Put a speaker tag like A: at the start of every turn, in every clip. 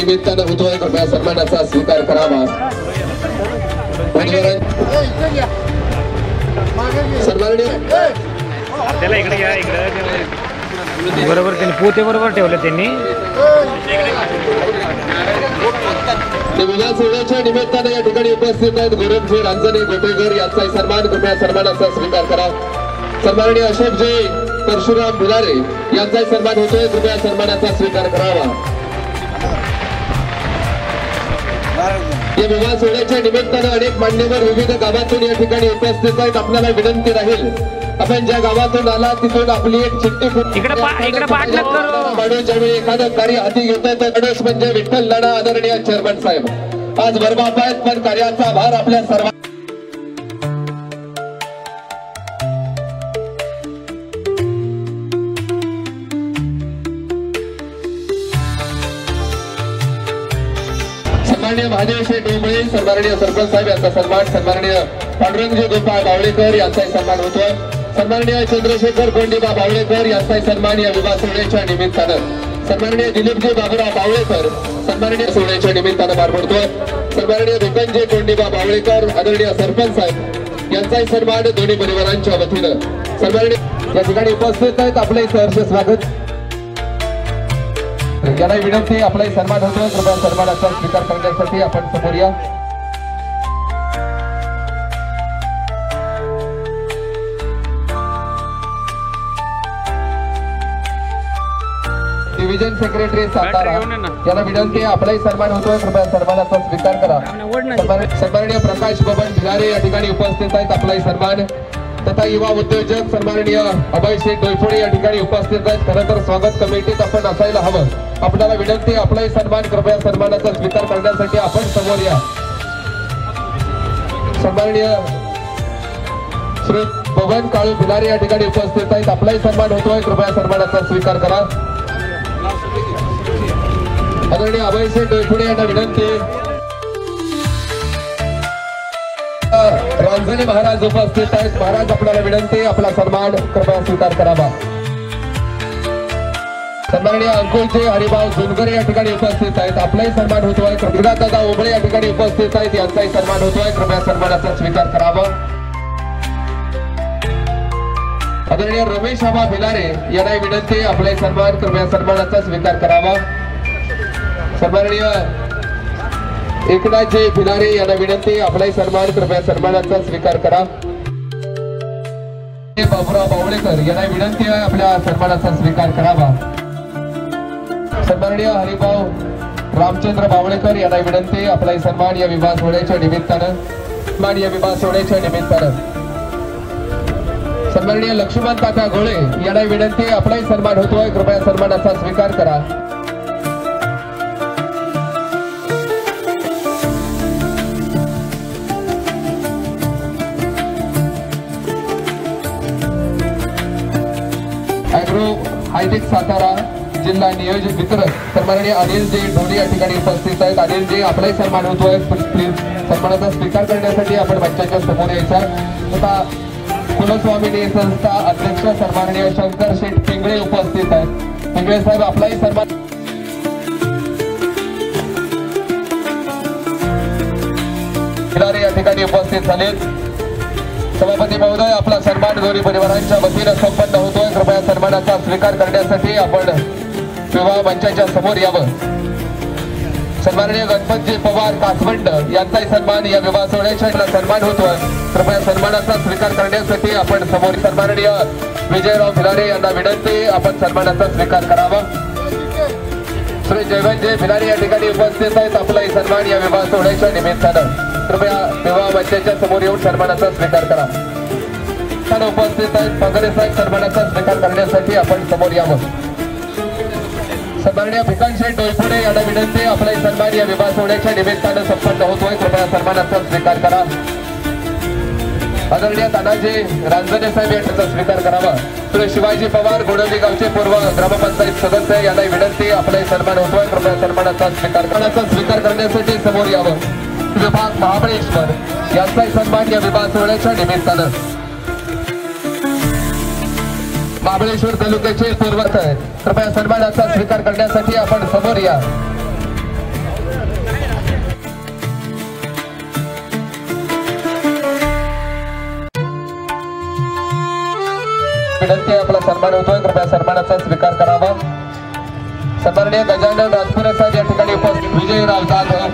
A: निमित्तानं होतोय कृपया सन्मानाचा स्वीकार करावा।
B: बरोबर त्यांनी पोते बरोबर ठेवले त्यांनी
A: विवाह सोहळ्याच्या निमित्तानं या ठिकाणी उपस्थित आहेत गोरखजी रांजणे गोटेकर यांचा सन्मान कृपया सन्मानाचा स्वीकार करा। सन्माननीय अशोकजी परशुराम भिलारे यांचा सन्मान होतोय कृपया सन्मानाचा स्वीकार करावा। या विवाह सोहळ्याच्या निमित्तानं अनेक मान्यवर विविध गावातून या ठिकाणी उपस्थित आहेत। आपल्याला विनंती राहील आपण ज्या गावातून आला तिथून आपली एक चिठ्ठी माणूस ज्यावेळी एखादं कार्य हाती घेतोय तर गणेश म्हणजे विठ्ठल नाना आदरणीय चेअरमन साहेब आज बरबाप आहेत पण कार्याचा भार आपल्या सर्व सन्माननीय महादेवशे डोंबळे सन्माननीय सरपंच साहेब यांचा सन्मान, सन्माननीय पांडुरंगजी गोपाळ बावळेकर यांचाही सन्मान होतोय, सन्माननीय चंद्रशेखर गोंडीबा बावळेकर यांचाही सन्मान या विवाह सोहळ्याच्या निमित्तानं, सन्माननीय दिलीपजी बाबुराव बावळेकर सन्माननीय सोहळ्याच्या निमित्तानं पार पडतोय, सन्माननीय विपिनजी गोंडीबा बावळेकर आदरणीय सरपंच साहेब यांचाही सन्मान दोन्ही परिवारांच्या वतीनं सन्माननीय या ठिकाणी उपस्थित आहेत। आपले सहर्ष स्वागत। याला विनंती आपलाही सन्मान होतो कृपया सन्मानाचा स्वीकार करण्यासाठी आपण समोर या। डिव्हिजन सेक्रेटरी सातारा याला विनंती आपलाही सन्मान होतोय कृपया सन्मानाचा स्वीकार करा। सन्माननीय प्रकाश बबन भिलारे या ठिकाणी उपस्थित आहेत। आपलाही सन्मान तथा युवा उद्योजक सन्माननीय अभय शेठ डोईफोडे या ठिकाणी उपस्थित आहेत। खरं तर स्वागत कमिटीत आपण असायला हवं। आपल्याला विनंती आपलाही सन्मान कृपया सन्मानाचा स्वीकार करण्यासाठी आपण समोर या। सन्माननीय श्री बबन काळू भिलारे या ठिकाणी उपस्थित आहेत। आपलाही सन्मान होतोय कृपया सन्मानाचा स्वीकार करा। आदरणीय अभय शेठ डोईफोडे यांना विनंती रांजणे महाराज उपस्थित आहेत। महाराज आपल्याला विनंती आपला सन्मान कृपया स्वीकार करावा। सन्माननीय अंकुलजी हरिभाऊ झुनकर या ठिकाणी उपस्थित आहेत। आपलाही सन्मान होतोय। दादा ओबळे या ठिकाणी उपस्थित आहेत यांचाही सन्मान होतोय कृपया सन्मानाचा स्वीकार करावा। आदरणीय रमेश आबा भिलारे यांना विनंती आपलाही सन्मान कृपया सन्मानाचा स्वीकार करावा। सन्माननीय एकनाथजी भिलारे यांना विनंती आपलाही सन्मान कृपया सन्मानाचा स्वीकार करा। बाबुराव बावळेकर यांना विनंती आहे आपल्या सन्मानाचा स्वीकार करावा। सन्माननीय हरिभाऊ रामचंद्र बावळेकर यांना विनंती आपलाही सन्मान या विवाह सोहळ्याच्या निमित्तानं सन्माननीय लक्ष्मण काका गोळे यांना विनंती आपलाही सन्मान होतोय कृपया सन्मानाचा स्वीकार करा। हायटेक सातारा जिल्हा नियोजित वितरक सन्माननीय अनिलजी ढोले या ठिकाणी उपस्थित आहेत। अनिलजी आपलाही सन्मान होतोय प्लीज सन्मानाचा स्वीकार करण्यासाठी आपण मंचाच्या समोर यायचा। तथा कुलस्वामिनी संस्था अध्यक्ष सन्माननीय शंकर शेठ पिंगळे उपस्थित आहेत। पिंगळे साहेब आपलाही सन्मान या ठिकाणी उपस्थित झालेत। सभापती महोदय आपला सन्मान दोन्ही परिवारांच्या वतीनं संपन्न होतोय कृपया सन्मानाचा स्वीकार करण्यासाठी आपण विवाह मंचाच्या समोर यावं। सन्माननीय गणपतजी पवार कासवंड यांचाही सन्मान या विवाह सोहळ्याच्या सन्मान होतोय कृपया सन्मानाचा स्वीकार करण्यासाठी आपण समोर सन्माननीय विजयराव भिलारे यांना विनंती आपण सन्मानाचा स्वीकार करावा। श्री जयवंतजी भिलारे या ठिकाणी उपस्थित आहेत। आपलाही सन्मान या विवाह सोहळ्याच्या निमित्तानं कृपया विवाह मंचाच्या समोर येऊन सन्मानाचा स्वीकार करा। उपस्थित आहेत पगरे साहेब सन्मानाचा स्वीकार करण्यासाठी आपण समोर यावं। सन्माननीय भिकाणशेठ डोईफोडे यांना विनंती आपलाही सन्मान या विवाह सोहळ्याच्या निमित्तानं संपन्न होतोय कृपया सन्मानाचा स्वीकार करा। आदरणीय तानाजी रांजणे साहेब यांचा स्वीकार करावा। श्री शिवाजी पवार गोडवली गावचे पूर्व ग्रामपंचायत सदस्य यांना विनंती आपलाही सन्मान होतोय कृपया सन्मानाचा स्वीकार करण्यासाठी समोर यावं। विभाग महाबळेश्वर यांचाही सन्मान या विवाह सोहळ्याच्या निमित्तानं महाबळेश्वर तालुक्याचे पूर्वत कृपया सन्मानाचा स्वीकार करण्यासाठी आपण समोर या। विनंती आहे आपला सन्मान होतोय कृपया सन्मानाचा स्वीकार करावा। सन्माननीय गजानन राजपुरे साहेब या ठिकाणी उपस्थित, विजयराव जाधव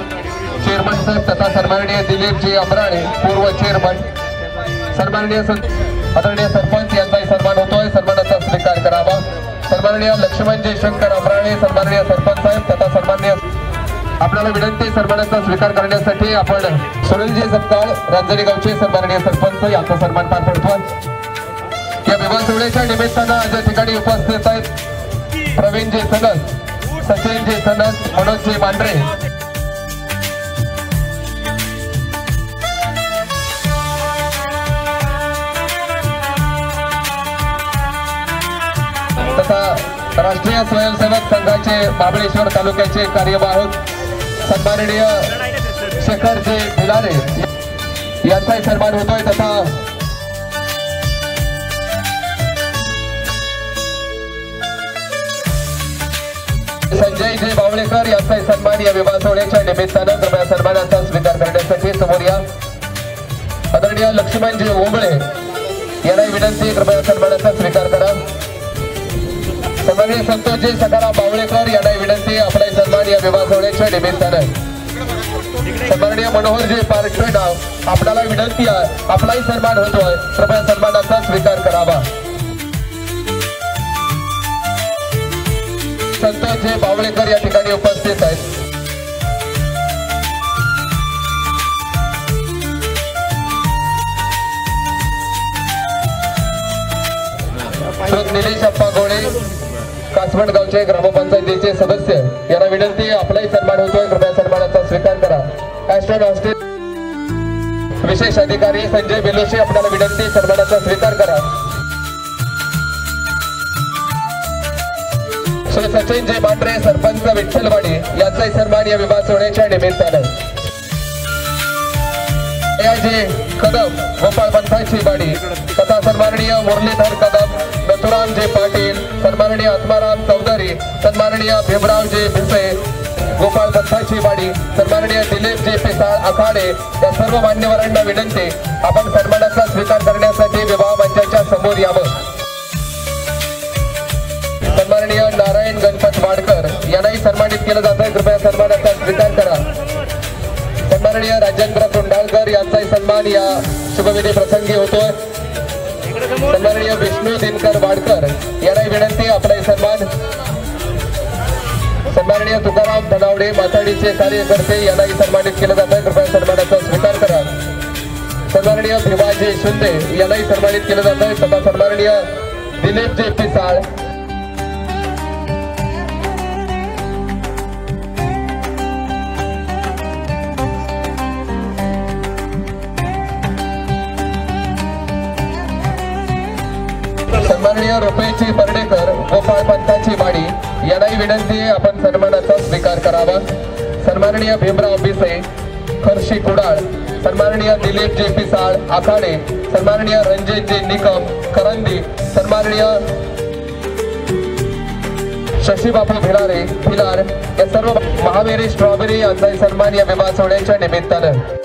A: चेअरमन साहेब तथा सन्माननीय दिलीपजी अमराणे पूर्व चेअरमन, सन्माननीय आदरणीय सरपंच यांचाही सन्मान होतोय, सन्मानाचा स्वीकार करावा। सन्माननीय लक्ष्मणजी शंकर अमराणे सन्माननीय सरपंच साहेब तथा सन्माननीय आपल्याला विनंती सन्मानाचा स्वीकार करण्यासाठी आपण सुनीलजी सपकाळ रांजणी गावचे सन्माननीय सरपंच यांचा सन्मान पार पडतोय। या विवाह सोहळ्याच्या निमित्तानं आज या ठिकाणी उपस्थित आहेत प्रवीणजी सनस, सचिनजी सनस, मनोजजी मांढरे, तथा राष्ट्रीय स्वयंसेवक संघाचे महाबळेश्वर तालुक्याचे कार्यवाहक सन्माननीय शेखरजी भिलारे यांचाही सन्मान होतोय, तथा संजयजी बावळेकर यांचाही सन्मान या विवाह सोहळ्याच्या निमित्तानं कृपया सन्मानाचा स्वीकार करण्यासाठी समोर या। आदरणीय लक्ष्मणजी ओंबळे यांना विनंती कृपया सन्मानाचा स्वीकार करा। सन्माननीय संतोषजी सकाराम बावळेकर यांना विनंती आपला सन्मान या विवाह सोहळ्याच्या निमित्तानं। सन्माननीय मनोहरजी पारखेडाव आपल्याला विनंती आहे आपलाही सन्मान होतोय, कृपया सन्मानाचा स्वीकार करावा। संतोषजी बावळेकर या ठिकाणी उपस्थित आहेत। निलेश अप्पा गोळे कासवड गावचे ग्रामपंचायतीचे सदस्य यांना विनंती आपलाही सन्मान होतोय, कृपया सन्मानाचा स्वीकार करा। ॲस्ट्रॉन हॉस्टेल विशेष अधिकारी संजय बेलोशी आपल्याला विनंती सन्मानाचा स्वीकार करा। श्री सचिनजी मांढरे सरपंच विठ्ठलवाडी यांचाही सन्मान या विवाह सोहळ्याच्या निमित्तानं। कदम गोपाळ पंथाची वाडी तथा सन्माननीय मुरलीधर कदम, नथुरामजी पाटील, सन्माननीय आत्माराम चौधरी, सन्माननीय भीमरावजी भिसे गोपाळ पंथाची वाडी, सन्माननीय दिलीपजी पिसाळ आखाडे या सर्व मान्यवरांना विनंती आपण सन्मानाचा स्वीकार करण्यासाठी विवाह मंचाच्या समोर यावं। सन्माननीय नारायण गणपत वाडकर यांनाही सन्मानित केलं जात आहे, कृपया सन्मानाचा स्वीकार करा। सन्माननीय राजेंद्र कुंडाळकर यांचाही सन्मान या शुभविधी प्रसंगी होतोय। सन्माननीय विष्णू दिनकर वाडकर यांनाही विनंती आपला सन्मान। सन्माननीय तुकाराम धनावडे माथाडीचे कार्यकर्ते यांनाही सन्मानित केलं जात आहे, कृपया सन्मानाचा स्वीकार करा। सन्माननीय भिवाजी शिंदे यांनाही सन्मानित केलं जात आहे, तथा सन्माननीय दिलीपजी पिसाळ सन्माननीय रुपेची पर्डेकर गोपाळ पंथाची वाडी यांनाही विनंती आपण सन्मानाचा स्वीकार करावा। सन्माननीय भीमराव बिसे खर्शी कुडाळ, सन्माननीय दिलीपजी पिसाळ आखाडे, सन्माननीय रणजितजी निकम करंदी, सन्माननीय शशीबापू भिलारे भिलार या सर्व महावीरी स्ट्रॉबेरी यांचाही सन्मान या विवाह सोहळ्याच्या निमित्तानं।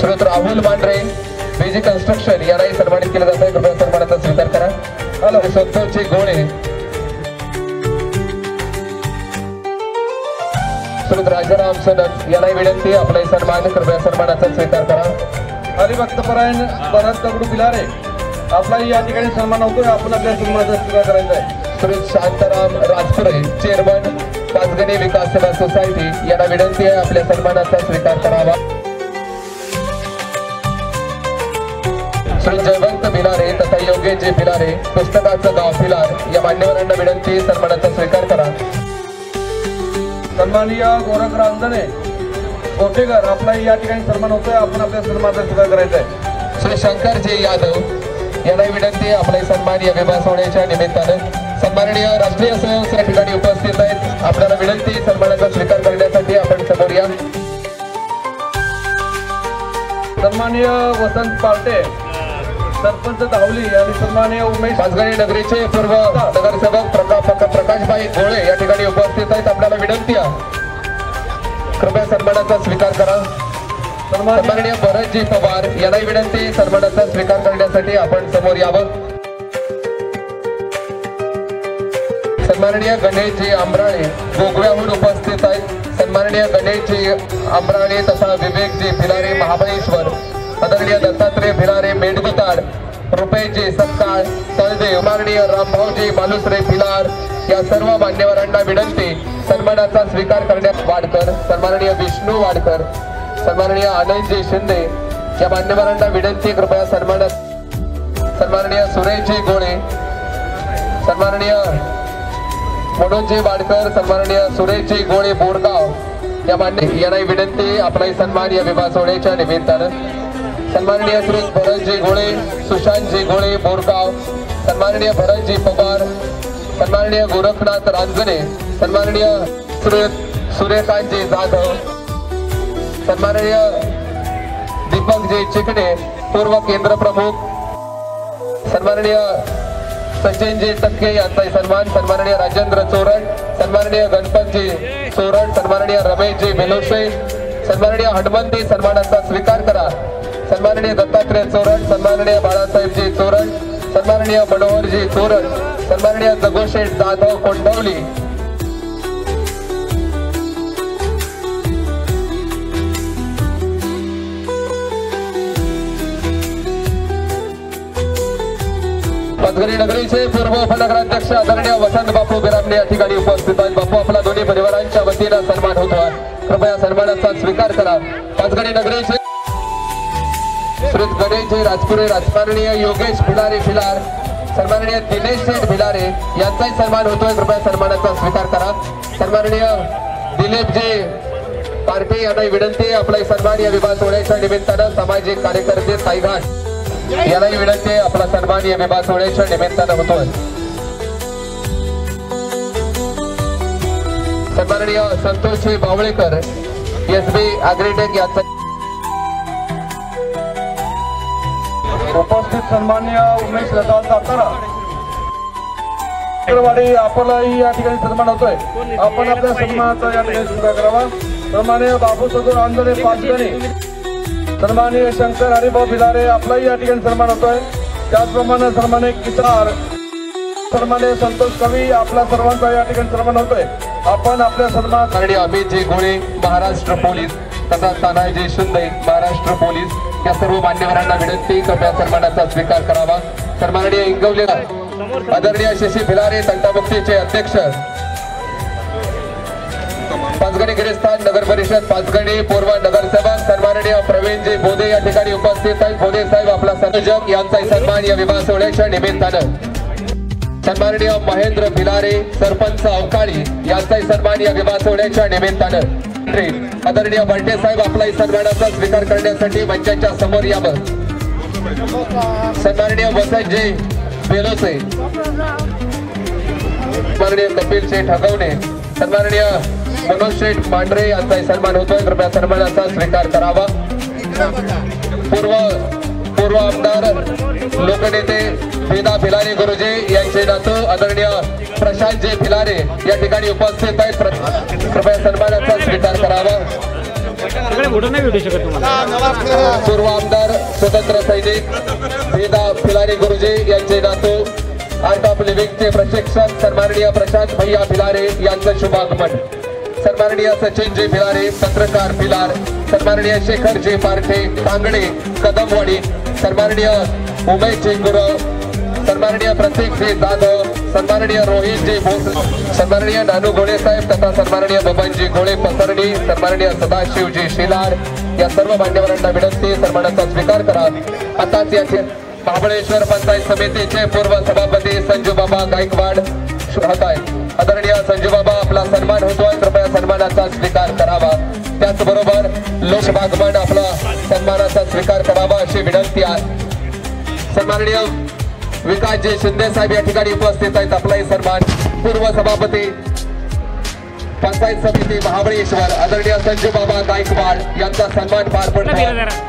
A: श्रोत राहुल मांढरे बीजी कन्स्ट्रक्शन यांनाही सन्मानित केलं जात आहे, कृपया सन्मानाचा स्वीकार करा। हॅलो संतोषजी गोळे, श्रोत राजाराम सनद यांनाही विनंती आपला सन्मान, कृपया सन्मानाचा स्वीकार करा।
C: हरिभक्तपरायण भरत दगडू बिलारे आपलाही या ठिकाणी सन्मान होतोय, आपण आपल्या सन्मानाचा स्वीकार करायचा आहे।
A: श्रोत शांताराम राजपुरे चेअरमन पाचगणी विकास सेवा सोसायटी यांना विनंती आहे आपल्या सन्मानाचा स्वीकार करावा। श्री जयवंत भिलारे तथा योगेशजी भिलारे पुस्तकाचं गाव भिलार या मान्यवरांना विनंती सन्मानाचा स्वीकार करा।
C: सन्माननीय गोरख रांजणे कोटेकर आपलाही या ठिकाणी सन्मान होतोय, आपण आपल्या सन्मानाचा स्वीकार करायचा आहे।
A: श्री शंकरजी यादव यांनाही विनंती आपला सन्मान या विवाह सोहळ्याच्या निमित्तानं। सन्माननीय राष्ट्रीय स्वयंसेवक ठिकाणी उपस्थित आहेत, आपल्याला विनंती सन्मानाचा स्वीकार करण्यासाठी आपण समोर या।
C: सन्माननीय वसंत पार्टे सरपंच धावली आणि सन्माननीय उमेश
A: पाचगणी नगरीचे पूर्व नगरसेवक प्रकाशभाई गोळे या ठिकाणी उपस्थित आहेत, आपल्याला विनंती आहे कृपया सन्मानाचा स्वीकार करा. सन्माननीय भरतजी पवार यांना विनंती सन्मानाचा स्वीकार करण्यासाठी आपण समोर यावं. सन्माननीय गणेशजी आंबराळे गोगव्याहून उपस्थित आहेत. सन्माननीय गणेशजी आंबराळे तथा विवेकजी भिलारे महाबळेश्वर, आदरणीय दत्तात्रय भिलारे मेडगुताड, रुपेशजी सत्काळ तळदेव, माननीय रामभाऊजी बालुसरे भिलार या सर्व मान्यवरांना विनंती सन्मानाचा स्वीकार करण्यात वाडकर, सन्माननीय विष्णू वाडकर, सन्माननीय आनंदजी शिंदे या मान्यवरांना विनंती कृपया सन्माननीय सुरेशजी गोळे, सन्माननीय मनोजजी वाडकर, सन्माननीय सुरेशजी गोळे बोरगाव या यांना विनंती आपला सन्मान या विवाह सोहळ्याच्या निमित्तानं. सन्माननीय श्री भरतजी गोळे, सुशांतजी गोळे बोरगाव, सन्माननीय भरतजी पवार, सन्माननीय गोरखनाथ रांजणे, सन्माननीय सूर्यकांतजी जाधव, सन्माननीय दीपकजी चिकणे पूर्व केंद्र प्रमुख, सन्माननीय सचिनजी टक्के यांचा सन्मान, सन्माननीय राजेंद्र चोरड, सन्माननीय गणपतजी चोरड, सन्माननीय रमेशजी बेलोशे, सन्माननीय हनुमंती सन्मानाचा स्वीकार करा. सन्माननीय दत्तात्रय चोरड, सन्माननीय बाळासाहेबजी चोरड, सन्माननीय मनोहरजी चोरड, सन्माननीय जगोशेठ जाधव कोंडवली, पाचगणी नगरीचे पूर्व उपनगराध्यक्ष आदरणीय वसंत बापू बिरामणे या ठिकाणी उपस्थित आहेत. बापू आपला दोन्ही परिवारांच्या वतीनं सन्मान होतोय. कृपया सन्मानाचा स्वीकार करा. पाचगणी नगरीचे श्री गणेशजी राजपुरे, सन्माननीय योगेश भिलारे भिलार, सन्माननीय दिनेश शेठ भिलारे यांचाही सन्मान होतोय. कृपया सन्मानाचा स्वीकार करा. सन्माननीय दिलीपजी पार्टी यांना विनंती आपला सन्मान या विवाह सोहळ्याच्या निमित्तानं सामाजिक कार्यकर्ते साईघाट यालाही विनंती आपला सन्मान या विवाह सोहळ्याच्या निमित्तानं होतोय. सन्माननीय संतोषजी बावळेकर SB ॲग्रीटेक यांचा
C: उपस्थित सन्माननीय उमेश लता सातारा आपलाही या ठिकाणी सन्मान होतोय. आपण आपल्या सन्मानाचा या ठिकाणी स्वीकार करावा. सन्माननीय बाबू सदूर आंदोले पाचगणी, सन्माननीय शंकर हरिभाऊ भिलारे आपलाही या ठिकाणी सन्मान होतोय. त्याचप्रमाणे सन्माननीय किसार, सन्माननीय संतोष कवी आपला सर्वांचा या ठिकाणी सन्मान होतोय. आपण आपल्या सन्मान
A: आदरणीय अमितजी गोळे महाराष्ट्र पोलीस तथा तानाजी शिंदे महाराष्ट्र पोलीस या सर्व मान्यवरांना विनंती कृपया सन्मानाचा स्वीकार करावा. सन्माननीय इंगवले आदरणीय शशी भिलारे तंटामुक्तीचे अध्यक्ष, पाचगणी गिरिस्थान नगर परिषद पाचगणी पूर्व नगरसेवक सन्माननीय प्रवीणजी बोधे या ठिकाणी उपस्थित आहेत. बोधे साहेब आपला संयोजक यांचा सन्मान या विवाह सोहळ्याच्या निमित्तानं. सन्माननीय महेंद्र भिलारे सरपंच अवकाळी यांचा सन्मान या विवाह सोहळ्याच्या निमित्तानं. आदरणीय बंटे साहेब आपला सन्मानाचा स्वीकार करण्यासाठी मंचाच्या समोर यावं. सन्माननीय वसंतजी बेलोसे, सन्माननीय कपिल शेठ हगवणे, सन्माननीय मनोज शेठ मांढरे यांचा सन्मान होतोय. कृपया सन्मानाचा स्वीकार करावा. पूर्व आमदार लोकनेते वेदा भिलारे गुरुजी यांचे नातू आदरणीय प्रशांतजी भिलारे या ठिकाणी उपस्थित आहेत. कृपया सन्मानाचा स्वीकार करावा. पूर्व आमदार स्वतंत्र सैनिक वेदा भिलारे गुरुजी यांचे नातू आर्ट ऑफ लिव्हिंगचे प्रशिक्षक सन्माननीय प्रशांत भैया भिलारे यांचं शुभागमन. सन्माननीय सचिनजी भिलारे पत्रकार भिलार, सन्माननीय शेखरजी पारठे तांगडे कदमवाडी, सन्माननीय उमेशजी गुरव, सन्माननीय प्रतीकजी जाधव, सन्माननीय रोहितजी भोसले, सन्माननीय नानू गोळे साहेब तथा सन्माननीय बबनजी गोळे पसरणी, सन्माननीय सदाशिवजी शिलार या सर्व मान्यवरांना विनंती सन्मानाचा स्वीकार करा. आताच याचे महाबळेश्वर पंचायत समितीचे पूर्व सभापती संजू बाबा गायकवाड राहत आहेत. आदरणीय संजू बाबा आपला सन्मान होतोय. कृपया सन्मानाचा स्वीकार करावा. त्याचबरोबर लोकभागमन आपला सन्मानाचा स्वीकार करावा अशी विनंती आहे. सन्माननीय विकासजी शिंदे साहेब या ठिकाणी उपस्थित आहेत. आपलाही सन्मान पूर्व सभापती पंचायत समिती महाबळेश्वर आदरणीय संजू बाबा गायकवाड यांचा सन्मान पार पडतो.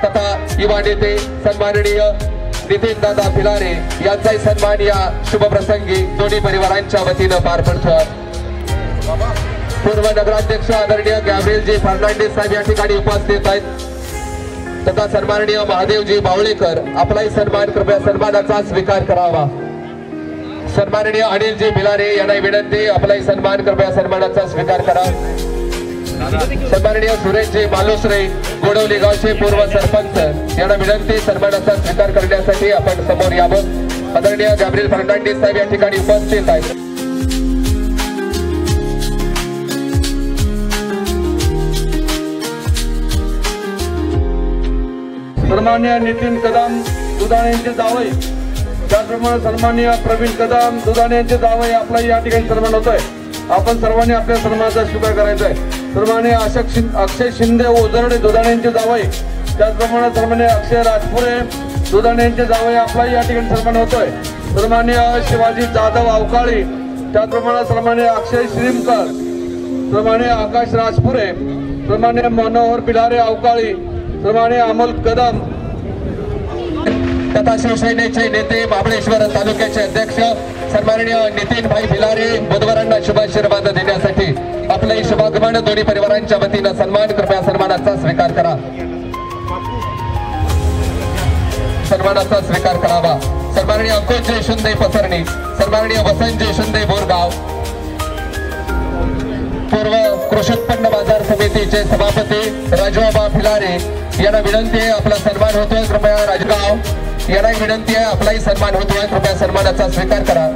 A: तथा युवा नेते सन्माननीय नितीन दादा भिलारे यांचाही सन्मान या शुभ प्रसंगी दोन्ही परिवारांच्या वतीनं पार पडतो. पूर्व नगराध्यक्ष आदरणीय गॅब्रिएलजी फर्नांडिस साहेब या ठिकाणी उपस्थित आहेत तथा सन्माननीय महादेवजी बावळेकर आपलाही सन्मान कृपया सन्मानाचा स्वीकार करावा। सन्माननीय अनिलजी भिलारे यांना विनंती आपलाही सन्मान कृपया सन्मानाचा स्वीकार करा। सन्माननीय सुरेशजी मालुसरे गोडवली गावचे पूर्व सरपंच यांना विनंती सन्मानाचा स्वीकार करण्यासाठी आपण समोर यावं। आदरणीय गॅब्रिएल फर्नांडिस साहेब या ठिकाणी उपस्थित आहेत।
C: सन्मान्य नितीन कदम दुधाणे यांचे जावई, त्याचप्रमाणे सन्मान्य प्रवीण कदम दुधाणे यांचे जावई आपला या ठिकाणी सन्मान होतोय। आपण सर्वांनी आपल्या सन्मानाचा स्वीकार करायचा आहे। सन्मान्य अक्षय शिंदे ओझरडे दुधाणे यांचे जावई, त्याचप्रमाणे सन्मान्य अक्षय राजपुरे दुधाणे यांचे जावई आपला या ठिकाणी सन्मान होतोय। सन्मान्य शिवाजी जाधव अवकाळी, त्याचप्रमाणे सन्मान्य अक्षय श्रीमकर, सन्मान्य आकाश राजपुरे, सन्मान्य मनोहर भिलारे अवकाळी, सन्मान्य अमोल कदम
A: तथा शिवसेनेचे नेते महाबळेश्वर तालुक्याचे अध्यक्ष सन्माननीय नितीन भाई भिलारे बुधवारांना शुभाशीर्वाद देण्यासाठी आपले शुभागमन दोन्ही परिवारांच्या वतीनं सन्मान कृपया सन्मानाचा स्वीकार करा। सन्मानाचा स्वीकार करावा। सन्माननीय अंकुशजी शिंदे पसरणी, सन्माननीय वसंतजी शिंदे बोरगाव पूर्व कृषी उत्पन्न बाजार समितीचे सभापती राजूबाबा भिलारे यांना विनंती आहे आपला सन्मान होतोय कृपया राजगाव यांना विनंती आहे आपलाही सन्मान होतोय कृपया सन्मानाचा स्वीकार करा।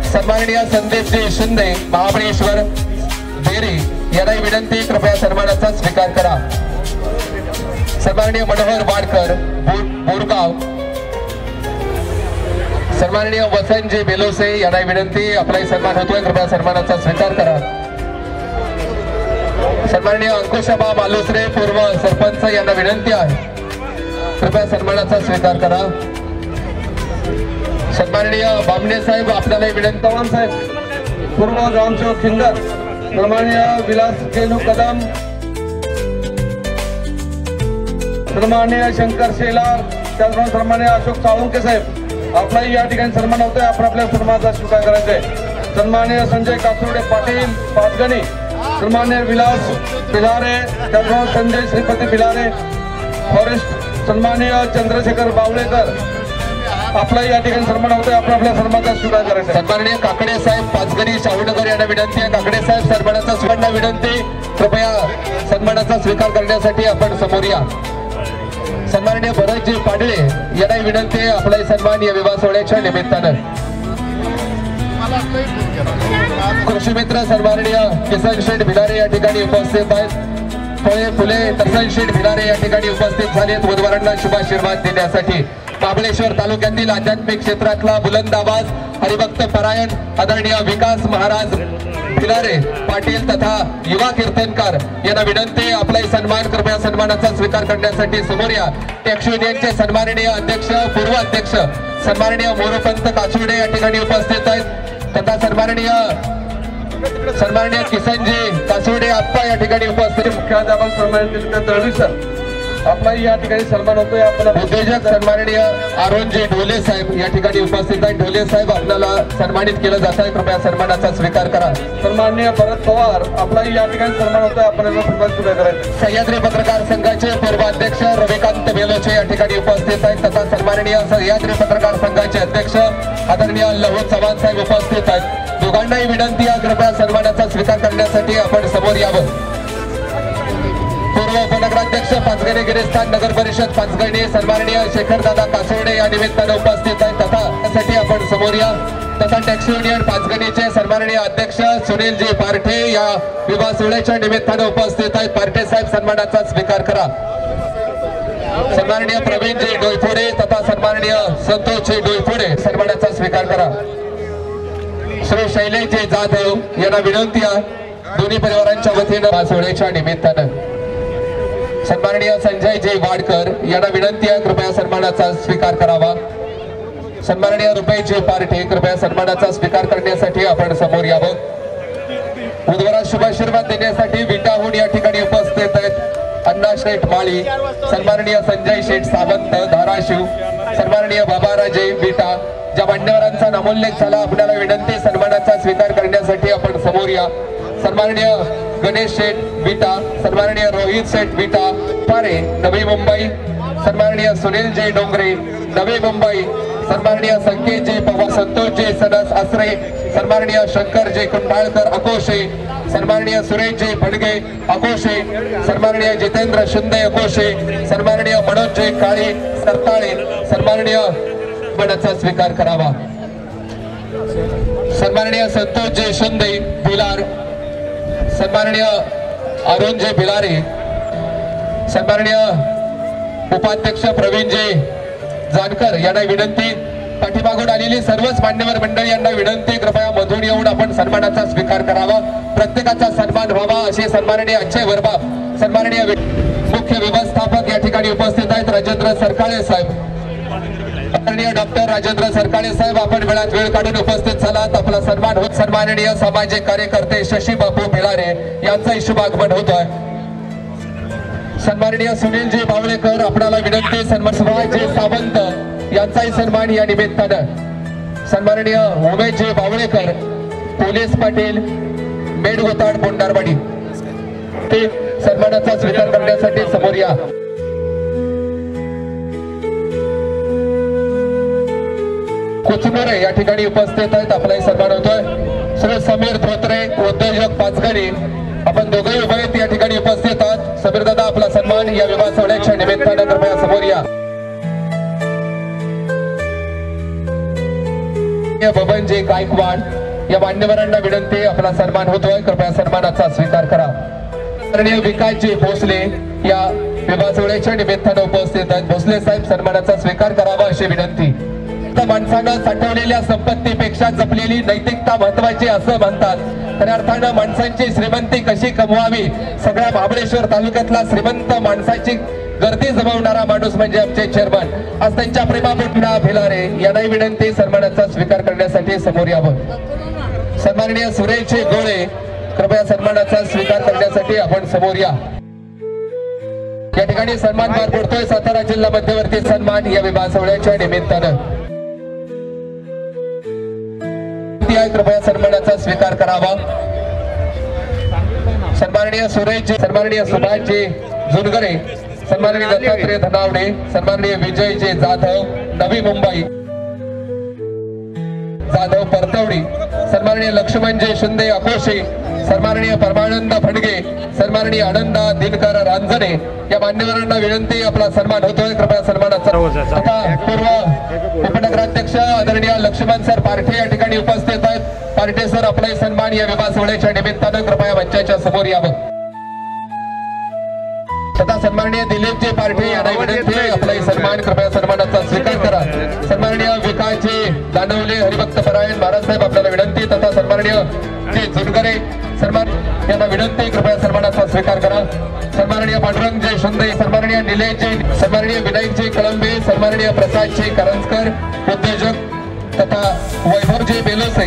A: सन्माननीय संदीपजी शिंदे महाबळेश्वर बेरी यांना विनंती कृपया सन्मानाचा स्वीकार करा। सन्माननीय मनोहर वाडकर बोरगाव, सन्माननीय वसंतजी बेलोसे यांना विनंती आपलाही सन्मान होतोय कृपया सन्मानाचा स्वीकार करा। सन्माननीय अंकुशबा मालुसरे पूर्व सरपंच यांना विनंती आहे कृपया सन्मानाचा स्वीकार करा। सन्माननीय बामणे साहेब आपल्याला विनंती।
C: चव्हाण साहेब पूर्व ग्रामसेवक खिंगर, सन्माननीय विलास केलू कदम, सन्माननीय शंकर शेलार, त्याचप्रमाणे सन्माननीय अशोक साळुंके साहेब आपलाही या ठिकाणी सन्मान होतोय। आपण आपल्या सन्मानाचा स्वीकार करायचा आहे। सन्माननीय संजय कासुर्डे पाटील पाचगणी, सन्मान्य विलास भिलारे, त्याचप्रमाणे संजय श्रीपती भिलारे फॉरेस्ट, सन्माननीय चंद्रशेखर बावळेकर आपला या ठिकाणी सन्मान होतोय। आपण आपल्या सन्मानाचा स्वीकार करायचा।
A: सन्माननीय काकडे साहेब पाचगणी शाहूनगर यांना विनंती आहे काकडे साहेब सन्मानाचा स्वीकार विनंती कृपया सन्मानाचा स्वीकार करण्यासाठी आपण समोर या। सन्माननीय भरतजी पाडळे यांना विनंती आहे आपलाही सन्मान या विवाह सोहळ्याच्या निमित्तानं। कृषी मित्र सन्माननीय किसन शेठ भिलारे या ठिकाणी उपस्थित आहेत। फळे फुले किसन शेठ भिलारे या ठिकाणी उपस्थित झालेत बुधवारांना शुभाशीर्वाद देण्यासाठी। महाबळेश्वर तालुक्यातील आध्यात्मिक क्षेत्रातला बुलंद आवाज हरिभक्त परायण आदरणीय विकास महाराज भिलारे पाटील तथा युवा कीर्तनकार यांना विनंती आपलाही सन्मान कृपया सन्मानाचा स्वीकार करण्यासाठी समोर या। टॅक्स युनियनचे सन्माननीय अध्यक्ष पूर्व अध्यक्ष सन्माननीय मोरोपंत कासुर्डे या ठिकाणी उपस्थित आहेत तथा सन्माननीय किसनजी कासुर्डे आप्पा या ठिकाणी उपस्थित।
C: मुख्याध्यापक सन्मानित तळवी सर आपलाही या ठिकाणी सन्मान होतोय। आपण
A: उद्योजक सन्माननीय अरुणजी ढोले साहेब या ठिकाणी उपस्थित आहेत। ढोले साहेब आपल्याला सन्मानित केलं जात आहे कृपया सन्मानाचा स्वीकार करा।
C: सन्माननीय भरत पवार आपलाही या ठिकाणी सन्मान होतोय। आपण याचा सन्मान स्वीकार करायचा।
A: सह्याद्री पत्रकार संघाचे पूर्व अध्यक्ष रविकांत बेलोचे या ठिकाणी उपस्थित आहेत तथा सन्माननीय सह्याद्री पत्रकार संघाचे अध्यक्ष आदरणीय लहू चव्हाण साहेब उपस्थित आहेत। दोघांनाही विनंती आहे कृपया सन्मानाचा स्वीकार करण्यासाठी आपण समोर यावं। पूर्व उपनगराध्यक्ष पाचगणी गिरीस्थान नगर परिषद पाचगणी सन्माननीय शेखरदादा कासोडे या निमित्तानं उपस्थित आहेत तथा त्यासाठी आपण समोर या। तथा टॅक्स युनियन पाचगणीचे सन्माननीय अध्यक्ष सुनीलजी पारठे या विवाह सोहळ्याच्या निमित्तानं उपस्थित आहेत। पारठे साहेब सन्मानाचा स्वीकार करा। सन्माननीय प्रवीणजी डोईफोडे तथा सन्माननीय संतोषजी डोईफोडे सन्मानाचा स्वीकार करा। श्री शैलेशजी जाधव यांना विनंती आहे दोन्ही परिवारांच्या वतीनं विवाह सोहळ्याच्या निमित्तानं। सन्माननीय संजयजी वाडकर यांना विनंती आहे कृपया सन्मानाचा स्वीकार करावा। सन्माननीय रुपयजी पार्टे कृपया सन्मानाचा स्वीकार करण्यासाठी आपण समोर यावं। बुधवारात शुभाशीर्वाद देण्यासाठी विटाहून या ठिकाणी उपस्थित आहेत अण्णा शेठ माळी, सन्माननीय संजय शेठ सावंत धाराशिव, सन्माननीय बाबाराजे विटा ज्या मान्यवरांचा नामोल्लेख झाला आपल्याला विनंती सन्मानाचा स्वीकार करण्यासाठी आपण समोर या। सन्माननीय गणेश शेठ विटा, सन्माननीय रोहित शेठ विटा पारे नवी मुंबई, सन्माननीय सुनील जे डोंगरे नवी मुंबई, सन्माननीय संकेत जे पवार, संतोष जे सनस आसरे, सन्माननीय शंकर जे कुंडाळकर अकोशे, सन्माननीय सुरेश जे फडगे अकोशे, सन्माननीय जितेंद्र शिंदे अकोशे, सन्माननीय मनोज जे काळे सरताळे, सन्माननीय मनाचा स्वीकार करावा। सन्माननीय संतोष जे शिंदे भिलार, सन्माननीय अरुण जे भिलारे, सन्माननीय उपाध्यक्ष प्रवीण जे जानकर यांना विनंती, पाठीमागून आलेली सर्वच मान्यवर मंडळी यांना विनंती, कृपया मधून येऊन आपण सन्मानाचा स्वीकार करावा, प्रत्येकाचा सन्मान व्हावा असे सन्माननीय अक्षय वर्मा सन्माननीय मुख्य व्यवस्थापक या ठिकाणी उपस्थित आहेत राजेंद्र सरकाळे साहेब, माननीय डॉक्टर राजेंद्र सरकाळे साहेब आपण वेळात वेळ काढून उपस्थित झालात, आपला सन्मान होत। सन्माननीय सामाजिक कार्यकर्ते शशी बापू भिलारे यांचा शुभागमन होतोय। सन्माननीय सुनीलजी बावळेकर आपल्याला विनंती, सन्मान सुभाषजी सावंत यांचाही सन्मान या निमित्तानं, सन्माननीय उमेशजी बावळेकर पोलीस पाटील मेडगोताड बोंडारवाडी ते सन्मानाचा स्वीकार करण्यासाठी समोर या। कुचमुरे या ठिकाणी उपस्थित आहेत, आपलाही सन्मान होतोय। श्री समीर धोत्रे उद्योजक पाचगणी आपण दोघेही उभे आहेत या ठिकाणी उपस्थित आहात। समीर दादा आपला सन्मान या विवाह सोहळ्याच्या निमित्तानं कृपया समोर या। बबनजी गायकवाड या मान्यवरांना विनंती, आपला सन्मान होतोय, कृपया सन्मानाचा स्वीकार करा। माननीय विकासजी भोसले या विवाह सोहळ्याच्या निमित्तानं उपस्थित आहेत, भोसले साहेब सन्मानाचा स्वीकार करावा अशी विनंती। माणसानं साठवलेल्या संपत्तीपेक्षा जपलेली नैतिकता महत्वाची असं म्हणतात, खऱ्या अर्थानं माणसांची श्रीमंती कशी कमवावी, सगळ्या महाबळेश्वर तालुक्यातला श्रीमंत माणसाची गर्दी जमवणारा माणूस म्हणजे आमचे चेअरमन। आज त्यांच्या प्रेमापुटना भिलारे यांनाही विनंती, सन्मानाचा स्वीकार करण्यासाठी समोर यावं। सन्माननीय सुरेश गोळे कृपया सन्मानाचा स्वीकार करण्यासाठी आपण समोर या। या ठिकाणी सन्मान पार पडतोय सातारा जिल्हा मध्यवर्ती सन्मान या विवाह सोहळ्याच्या निमित्तानं, कृपया सन्मानाचा स्वीकार करावा। सन्माननीय सुरेशजी, सन्माननीय सुभाषजी जुनगरे, सन्माननीय दत्तात्रय धनावडे, सन्माननीय विजयजी जाधव नवी मुंबई, जाधव परतवडी, सन्माननीय लक्ष्मणजी शिंदे अकोशे, सन्माननीय परमानंद फडगे, सन्माननीय आनंदा दिनकर रांजणे या मान्यवरांना विनंती, आपला सन्मान होतोय, कृपया सन्मानाचा। आता पूर्व उपनगराध्यक्ष आदरणीय लक्ष्मण सर पारठे या ठिकाणी उपस्थित आहेत, पारठे सर आपलाही सन्मान या विवाह सोहळ्याच्या निमित्तानं कृपया मंचाच्या समोर यावं। तथा सन्माननीय दिलीपजी पारठे यांना विनंती, आपलाही सन्मान, कृपया सन्मानाचा स्वीकार करा। सन्माननीय विकासजी दानवले हरिभक्त परायण महाराज साहेब आपल्याला विनंती, तथा सन्माननीय जी जुनगरे सन्मान यांना विनंती, कृपया सन्मानाचा स्वीकार करा। सन्माननीय पांडुरंगजी शिंदे, सन्माननीय निलेशजी, सन्माननीय विनायकजी कळंबे, सन्माननीय प्रसादजी करंजकर उद्योजक तथा वैभवजी बेलोसे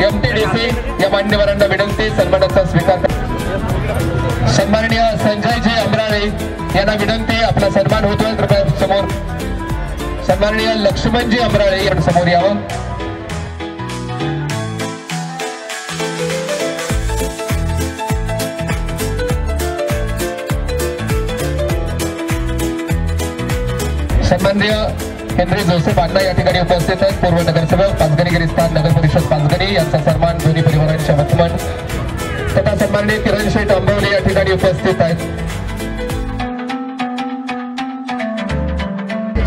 A: MTDC या मान्यवरांना विनंती, सन्मानाचा स्वीकार करा। सन्माननीय संजयजी अमराळे यांना विनंती, आपला सन्मान होतोय, कृपया समोर। सन्माननीय लक्ष्मणजी अमराळे यांना समोर यावं। सन्माननीय हेनरी जोसेफ अण्णा या ठिकाणी उपस्थित आहेत, पूर्व नगरसेवक पाचगणी गिरिस्थान नगर परिषद पाचगणी यांचा सन्मान दोन्ही परिवारांच्या वतीनं, तथा सन्माननीय किरण शेठ आंबवले या ठिकाणी उपस्थित आहेत।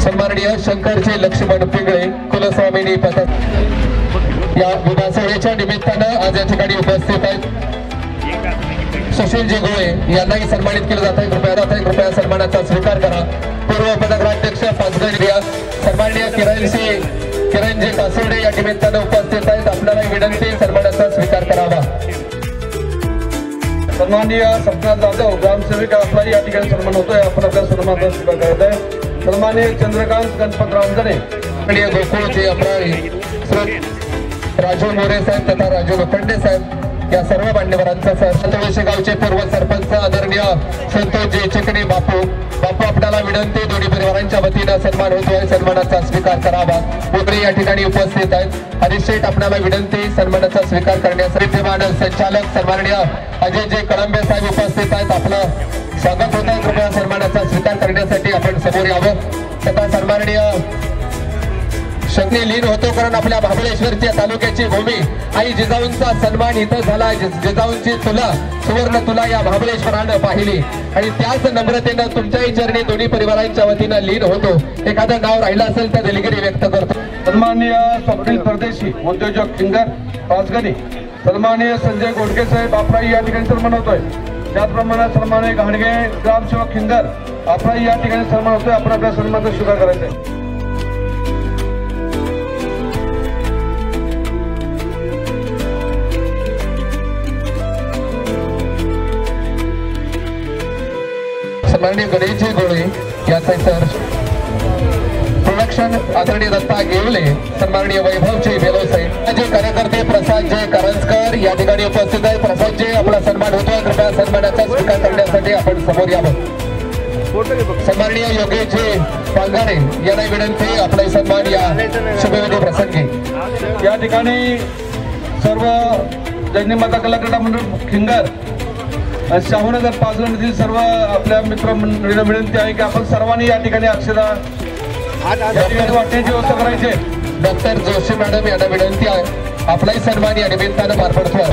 A: सन्माननीय शंकरजी लक्ष्मण पिंगळे कुलस्वामिनी पथक या विवाह सोहळ्याच्या निमित्तानं आज या ठिकाणी उपस्थित आहेत। सुशीलजी गोळे यांनाही सन्मानित केलं जात आहे, कृपया सन्मानाचा स्वीकार करा। पूर्व उपनगराध्यक्ष पाचगणी सन्माननीय किरणजी कासोडे या निमित्तानं उपस्थित आहेत, आपल्याला विनंती, सन्मानाचा स्वीकार करावा।
C: सन्माननीय सपना जाधव ग्रामसेविका आपला या ठिकाणी सन्मान होतोय, आपण आपल्या सन्मानाचा स्वीकार करत आहे। सन्माननीय चंद्रकांत गणपत रांजणे, गोकुळजी अमराळे, राजू मोरे साहेब तथा राजू लोखंडे साहेब
A: या सर्व मान्यवरांचा सर गावचे पूर्व सरपंच आदरणीय संतोषजी चिकणे बापू आपल्याला विनंती दोन्ही परिवारांच्या वतीनं सन्मान होतोय, सन्मानाचा स्वीकार करावा. पुढे या ठिकाणी उपस्थित आहेत हरीश शेठ, आपल्याला विनंती सन्मानाचा स्वीकार करण्यासाठी विद्यमान संचालक सन्माननीय अजय कळंबे साहेब उपस्थित आहेत. आपलं स्वागत होत आहे. कृपया सन्मानाचा स्वीकार करण्यासाठी आपण समोर यावं. तथा सन्माननीय शक्ती लीन होतो कारण आपल्या महाबळेश्वरच्या तालुक्याची भूमी आई जिजाऊंचा सन्मान इथं झाला. जिजाऊंची तुला सुवर्ण तुला या महाबळेश्वरानं पाहिली आणि त्याच नम्रतेनं तुमच्याही चरणी दोन्ही परिवारांच्या वतीनं लीन होतो. एखादं नाव राहिलं असेल तर दिलगिरी व्यक्त करतो.
C: सन्माननीय स्वप्नील परदेशी उद्योजक फिंगर पाचगणी, सन्माननीय संजय गोडके साहेब आपलाही या ठिकाणी सन्मान होतोय. त्याचप्रमाणे सन्माननीय घाणगे ग्रामसेवक खिंगर आपलाही या ठिकाणी सन्मान होतोय. आपण आपल्या सन्मानाचा स्वीकार करायचा आहे.
A: सन्माननीय गणेशजी गोळे याचे सर प्रोडक्शन आदरणीय दत्ता गेवले, सन्माननीय वैभवजी बेलोसे, जे कार्यकर्ते प्रसाद जे करंजकर या ठिकाणी उपस्थित आहेत. प्रसाद जे आपला सन्मान होतोय, कृपया सन्मानाचा स्वीकार करण्यासाठी आपण समोर यावं. सन्माननीय योगेशजी पांघारे यांना विनंती आपला सन्मान या शुभविधी प्रसंगी.
C: या ठिकाणी सर्व जैनी माता कला क्रीडा मंडळ खिंगर शाहूनगर पाचगणीतील सर्व आपल्या मित्र मंडळींना विनंती आहे की आपण सर्वांनी या ठिकाणी अक्षदा वाटण्याची व्यवस्था करायची.
A: डॉक्टर जोशी मॅडम यांना विनंती आहे आपलाही सन्मान या निमित्तानं पार पडतोय.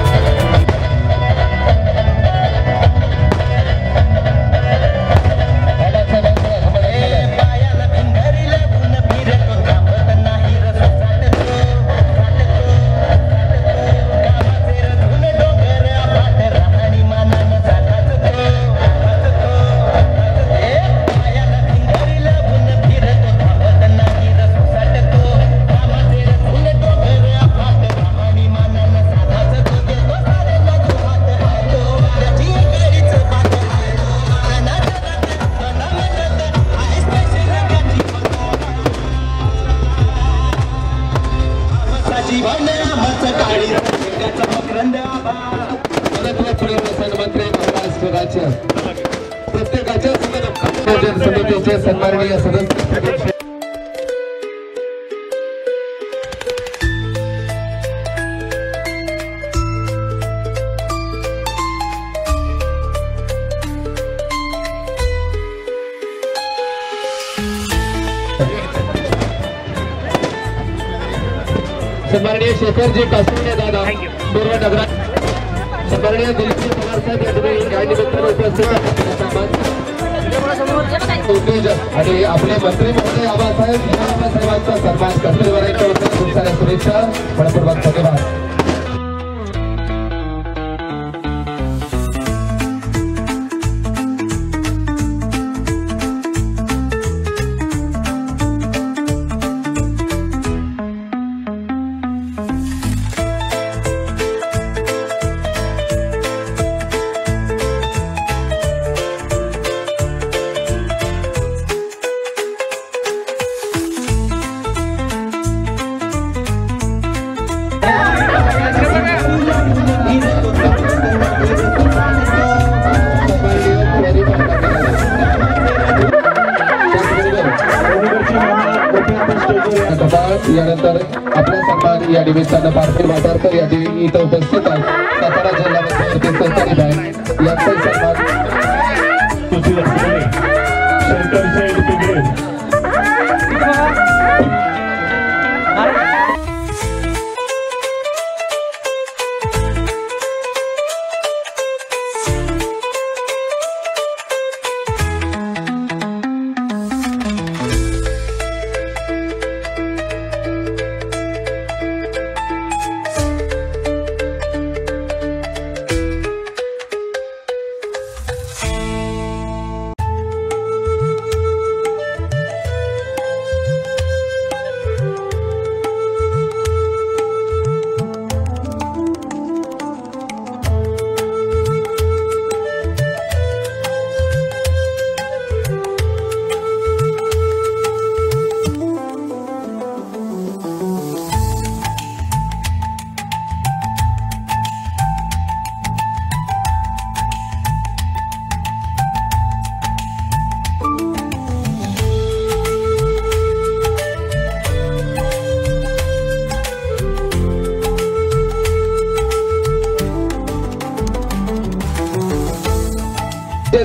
A: प्रत्येकाच्या समितीचे सन्माननीय सदस्य सन्माननीय शेखरजी कासुंडे दादा पूर्व नगरा, सन्माननीय दिलीपजी पवार साहेब या निमित्तानं उपस्थित आणि आपले मंत्री महोदय आबासाहेब साहेबांचा सन्मान कस्तुरीवारांच्या वतीने खूप साऱ्या शुभेच्छा. मनपूर्वक धन्यवाद. यानंतर आपला सन्मान या निमित्तानं पार्थिव वाटारकर या इथं उपस्थित आहेत. सातारा जिल्हा मध्यवर्ती सहकारी बँक यांचा सन्मान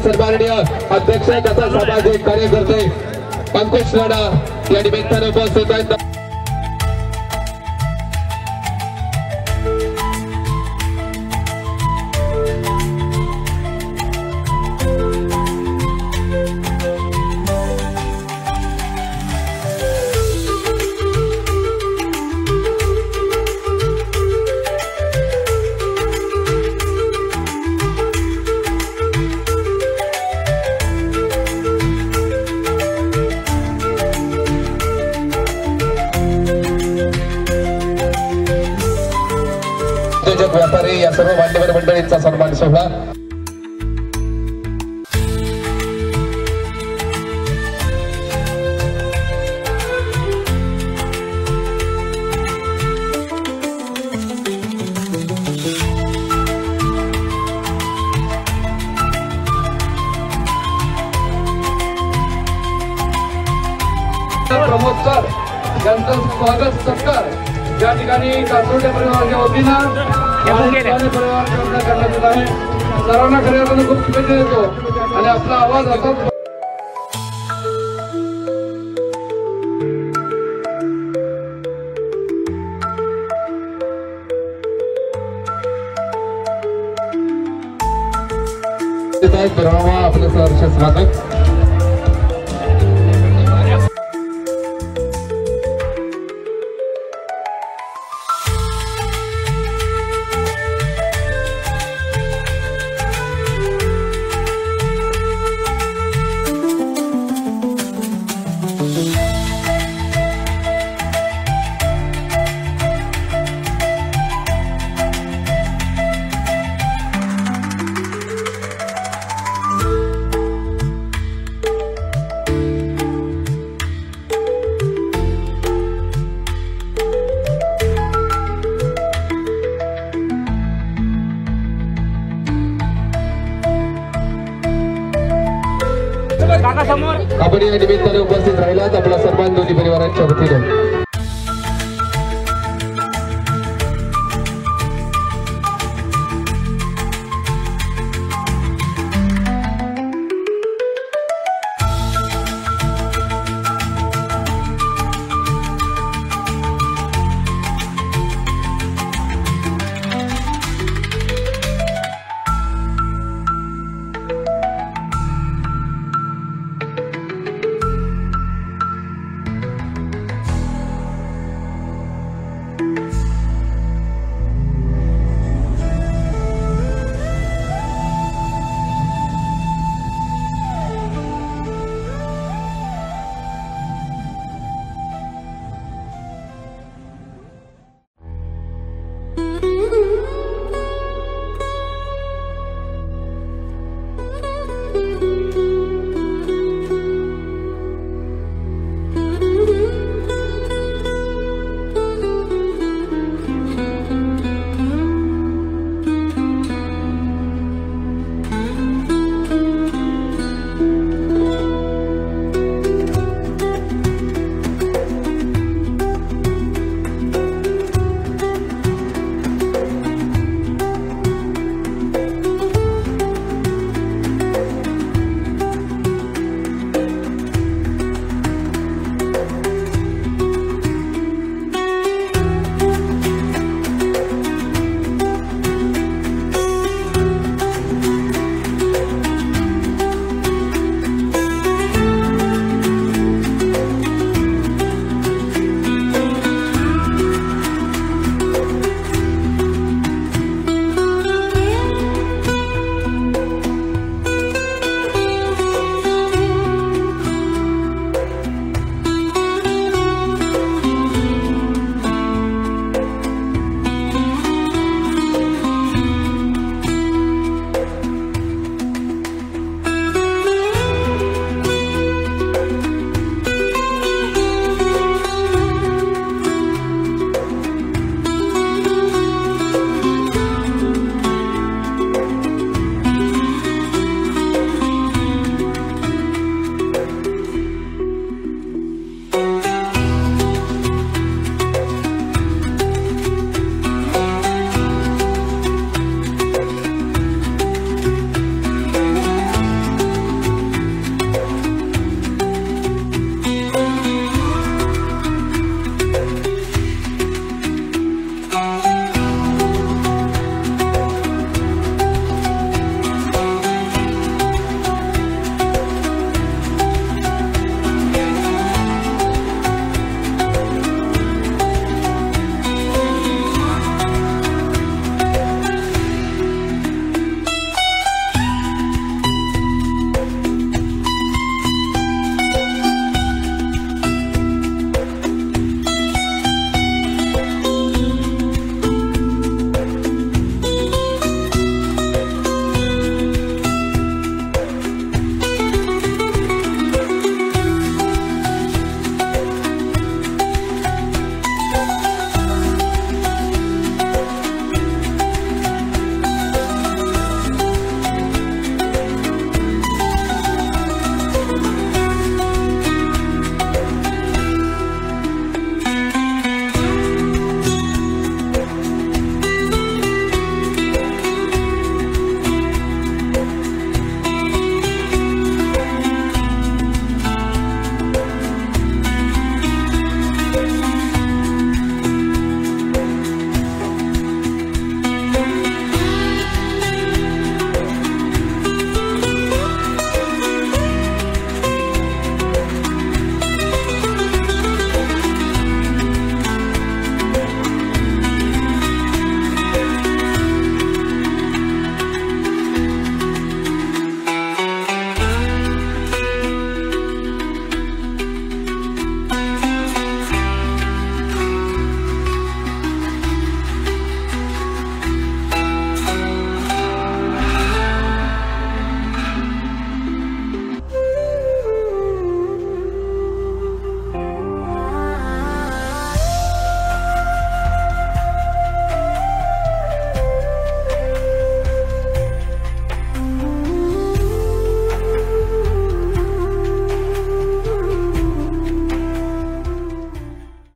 A: सन्माननीय अध्यक्ष तथा सामाजिक कार्यकर्ते अंकुश लाडा या निमित्ताने उपस्थित आहेत. उद्योजक व्यापारी या सर्व मान्यवर मंडळींचा सन्मान सोहळा.
C: प्रमोद सर यांचं स्वागत सत्कार या ठिकाणी कासोटे परिवाराच्या वतीनं परिवाराच्या वतीनं करण्यात येत आहे. सर्वांना खऱ्या अर्थानं खूप शुभेच्छा देतो आणि आपला आवाज असाच
A: आपलं सहर्ष स्वागत.
B: काका समोर
A: आपण या निमित्ताने उपस्थित राहिलात. आपला सन्मान दोन्ही परिवारांच्या वतीने.